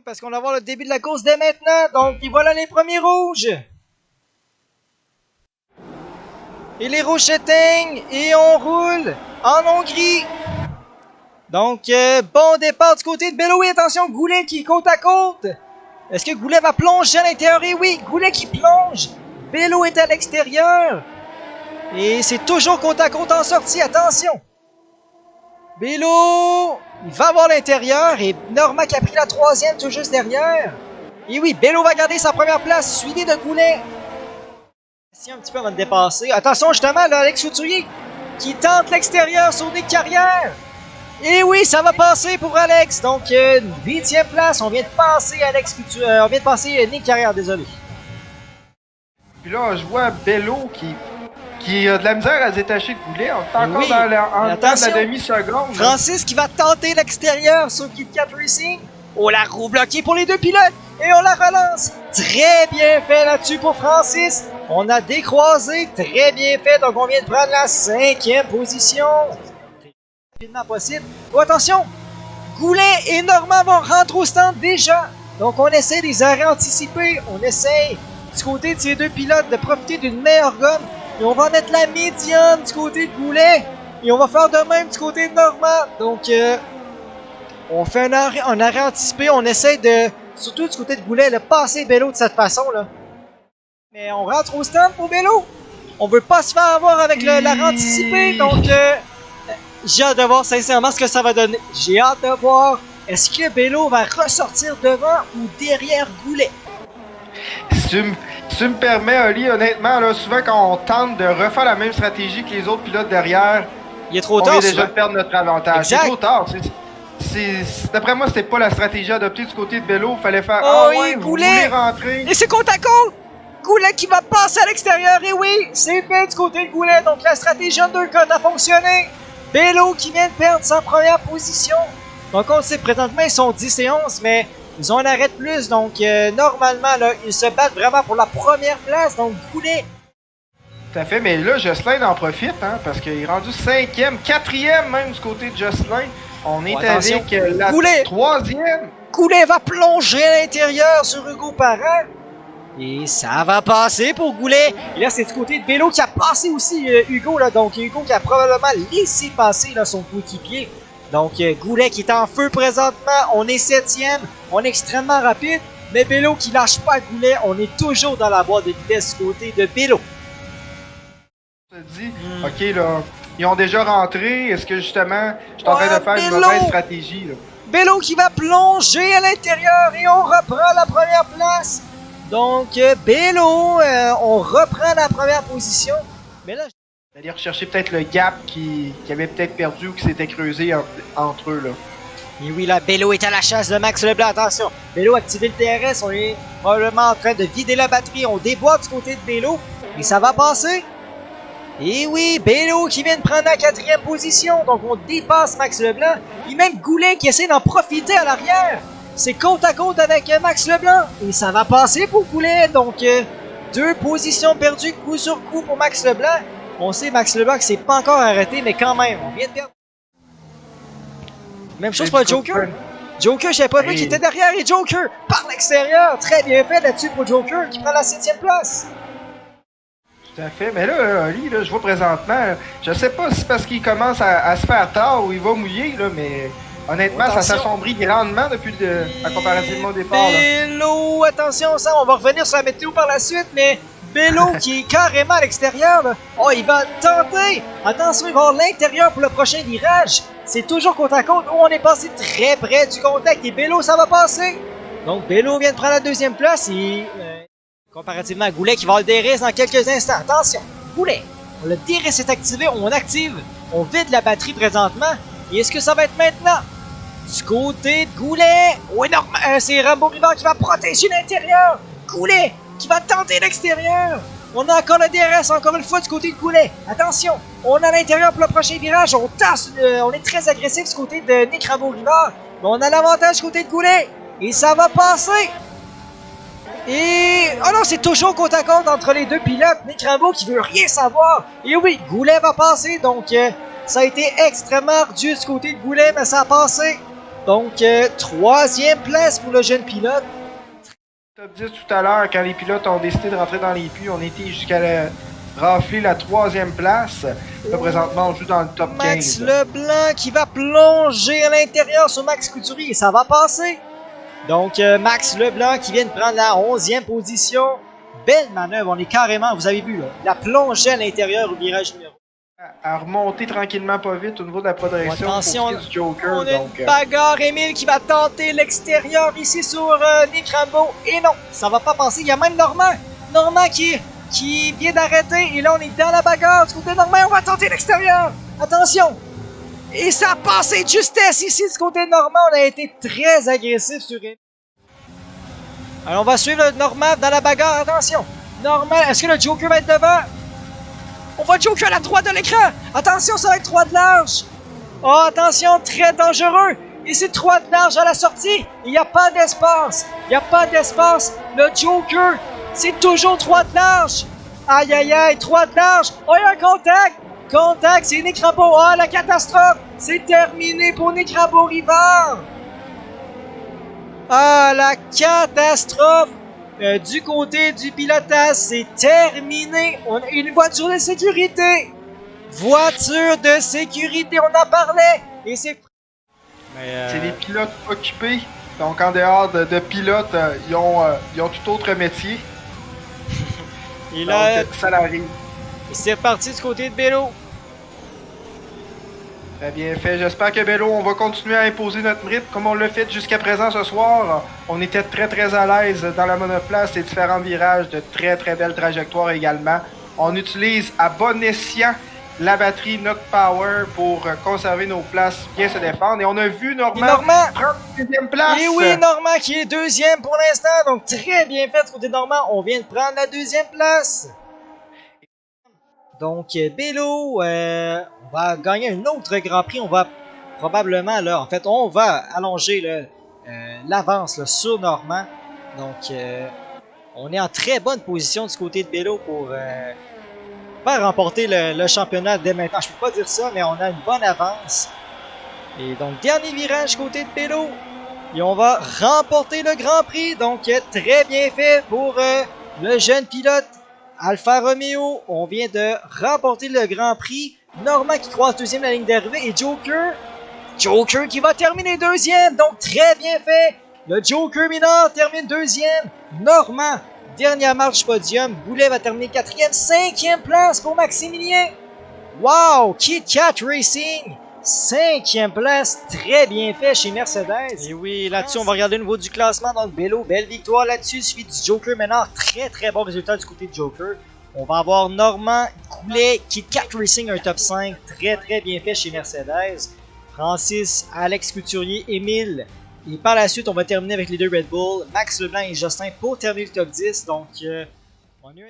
Parce qu'on va voir le début de la course dès maintenant. Donc, et voilà les premiers rouges. Et les rouges s'éteignent et on roule en Hongrie. Donc, bon départ du côté de Bello. Et attention, Goulet qui est côte à côte. Est-ce que Goulet va plonger à l'intérieur? Et oui, Goulet qui plonge. Bello est à l'extérieur. Et c'est toujours côte à côte en sortie. Attention. Bello, il va voir l'intérieur et Norma qui a pris la troisième tout juste derrière. Et oui, Bello va garder sa première place, suivi de Goulet. Si un petit peu avant de dépasser. Attention justement, là, Alex Couturier qui tente l'extérieur sur Nick Carrière. Et oui, ça va passer pour Alex. Donc, 8e place, on vient de passer Alex Couturier, on vient de passer Nick Carrière, désolé. Puis là, je vois Bello qui a de la misère à se détacher de Goulet. On est encore en temps de la demi-seconde. Francis qui va tenter l'extérieur sur Kit Kat Racing. Oh, la roue bloquée pour les deux pilotes. Et on la relance. Très bien fait là-dessus pour Francis. On a décroisé. Très bien fait. Donc, on vient de prendre la 5e position. Rapidement possible. Oh, attention. Goulet et Normand vont rentrer au stand déjà. Donc, on essaie des arrêts anticipés. On essaie du côté de ces deux pilotes de profiter d'une meilleure gomme. Et on va mettre la médiane du côté de Goulet. Et on va faire de même du côté de Normand. Donc, on fait un arrêt anticipé. On essaie de, surtout du côté de Goulet, de passer Bello de cette façon-là. Mais on rentre au stand pour Bello. On veut pas se faire avoir avec l'arrêt anticipé. Donc, j'ai hâte de voir sincèrement ce que ça va donner. J'ai hâte de voir est-ce que Bello va ressortir devant ou derrière Goulet. Si tu me permets, Oli, honnêtement, là, souvent quand on tente de refaire la même stratégie que les autres pilotes derrière, il est trop tard, on vient déjà de perdre notre avantage. Exact. C'est trop tard. D'après moi, c'était pas la stratégie adoptée du côté de Bello. Il fallait faire oui, Goulet rentrer. Et c'est côte à côte. Goulet qui va passer à l'extérieur. Et oui, c'est fait du côté de Goulet. Donc la stratégie undercut a fonctionné. Bello qui vient de perdre sa première position. Donc on le sait, présentement ils sont 10 et 11, mais ils ont un arrêt de plus. Donc normalement, là, ils se battent vraiment pour la première place. Donc Goulet. Tout à fait, mais là, Jocelyn en profite, hein, parce qu'il est rendu 5e, 4e même du côté de Jocelyn. On est avec la Goulet. 3e. Goulet va plonger à l'intérieur sur Hugo Parent. Et ça va passer pour Goulet. Et là, c'est du côté de Bello qui a passé aussi Hugo. Là. Donc, Hugo qui a probablement laissé passer là, son coéquipier. Donc, Goulet qui est en feu présentement. On est 7e. On est extrêmement rapide. Mais Bello qui lâche pas Goulet. On est toujours dans la boîte de vitesse du côté de Bello. Je te dis, OK, là, ils ont déjà rentré. Est-ce que justement, je suis en train de faire une mauvaise stratégie? Là? Bello qui va plonger à l'intérieur et on reprend la première place. Donc, Bello, on reprend la première position. Mais là, d'aller rechercher peut-être le gap qui avait peut-être perdu ou qui s'était creusé entre eux. Là. Et oui, là, Bello est à la chasse de Max Leblanc. Attention, Bello a activé le TRS. On est probablement en train de vider la batterie. On déboîte du côté de Bello. Et ça va passer. Et oui, Bello qui vient de prendre la 4e position. Donc, on dépasse Max Leblanc. Et même Goulet qui essaie d'en profiter à l'arrière. C'est côte à côte avec Max Leblanc. Et ça va passer pour Goulet. Donc, 2 positions perdues coup sur coup pour Max Leblanc. On sait Max Leblanc que c'est pas encore arrêté, mais quand même, on vient de perdre. Même chose pour le Joker. Joker, je savais pas vu qu'il était derrière. Et Joker par l'extérieur. Très bien fait là-dessus pour Joker qui prend la 7e place. Tout à fait. Mais là, Oli, là, je vois présentement, je sais pas si c'est parce qu'il commence à se faire tard ou il va mouiller, là, mais honnêtement, ça s'assombrit grandement depuis à comparativement au départ. Bello, attention, ça, on va revenir sur la météo par la suite, mais Bello qui est carrément à l'extérieur. Oh, il va tenter. Attention, il va avoir l'intérieur pour le prochain virage. C'est toujours côte à côte. Oh, on est passé très près du contact et Bello, ça va passer. Donc, Bello vient de prendre la 2e place et comparativement à Goulet qui va le DRS dans quelques instants. Attention, Goulet, le DRS est activé, on active, on vide la batterie présentement. Et est-ce que ça va être maintenant? Du côté de Goulet. Oui, non, c'est Rambo Rivard qui va protéger l'intérieur. Goulet qui va tenter l'extérieur. On a encore le DRS, encore une fois, du côté de Goulet. Attention, on a l'intérieur pour le prochain virage. On tasse, on est très agressif du côté de Nick Rambo Rivard. Mais on a l'avantage du côté de Goulet. Et ça va passer. Et... oh non, c'est toujours côte à côte entre les deux pilotes. Nick Rambo qui veut rien savoir. Et oui, Goulet va passer. Donc, ça a été extrêmement ardu du côté de Goulet, mais ça a passé. Donc, troisième place pour le jeune pilote. Top 10 tout à l'heure, quand les pilotes ont décidé de rentrer dans les puits, on était jusqu'à rafler la troisième place. Là, présentement, on joue dans le top 15. Max Leblanc qui va plonger à l'intérieur sur Max Couturier. Ça va passer. Donc, Max Leblanc qui vient de prendre la 11e position. Belle manœuvre, on est carrément, vous avez vu, là, la plongée à l'intérieur au virage numéro. À remonter tranquillement pas vite au niveau de la progression. Attention, du Joker, on a une bagarre. Emile qui va tenter l'extérieur ici sur Nick Rambo. Et non, ça va pas passer. Il y a même Normand. Normand qui vient d'arrêter. Et là, on est dans la bagarre. Du côté de Normand, on va tenter l'extérieur. Attention. Et ça a passé de justesse ici du côté de Normand. On a été très agressif sur Emile. Alors, on va suivre Normand dans la bagarre. Attention. Normand, est-ce que le Joker va être devant? On voit Joker à la droite de l'écran. Attention, ça va être 3 de large. Oh, attention, très dangereux. Ici, 3 de large à la sortie. Il n'y a pas d'espace. Il n'y a pas d'espace. Le Joker, c'est toujours 3 de large. Aïe, aïe, aïe, 3 de large. Oh, il y a un contact. Contact, c'est Nick Rambo. Oh, la catastrophe. C'est terminé pour Nick Rambo-Rivard. Ah, la catastrophe. Du côté du pilotage, c'est terminé. On a une voiture de sécurité. Voiture de sécurité, on en parlait. Et c'est... C'est des pilotes occupés. Donc, en dehors de pilotes, ils ont tout autre métier. Et là, donc, salariés. C'est reparti du côté de Bello. Très bien fait. J'espère que Bello, on va continuer à imposer notre rythme comme on l'a fait jusqu'à présent ce soir. On était très à l'aise dans la monoplace et différents virages, de très belles trajectoires également. On utilise à bon escient la batterie Nock Power pour conserver nos places, bien se défendre. Et on a vu Normand prendre la deuxième place. Et oui, Normand qui est deuxième pour l'instant. Donc très bien fait du côté de Normand. On vient de prendre la deuxième place. Donc, Bello, on va gagner un autre Grand Prix. On va probablement, là, en fait, on va allonger l'avance sur Normand. Donc, on est en très bonne position du côté de Bello pour faire remporter le championnat dès maintenant. Je peux pas dire ça, mais on a une bonne avance. Et donc, dernier virage côté de Bello. Et on va remporter le Grand Prix. Donc, très bien fait pour le jeune pilote Alfa Romeo. On vient de remporter le Grand Prix. Normand qui croise deuxième la ligne d'arrivée. Et Joker qui va terminer deuxième. Donc, très bien fait. Le Joker mineur termine deuxième. Normand, dernière marche du podium. Boulet va terminer quatrième. Cinquième place pour Maximilien. Wow! Kit Kat Racing. Cinquième place, très bien fait chez Mercedes. Et oui, là-dessus, on va regarder au niveau du classement. Donc, Bello, belle victoire là-dessus. Suivi du Joker maintenant. Très bon résultat du côté du Joker. On va avoir Normand, Coulet, Kit Kat Racing, un top 5. Très bien fait chez Mercedes. Francis, Alex Couturier, Émile. Et par la suite, on va terminer avec les deux Red Bull, Max Leblanc et Justin pour terminer le top 10. Donc, on a eu un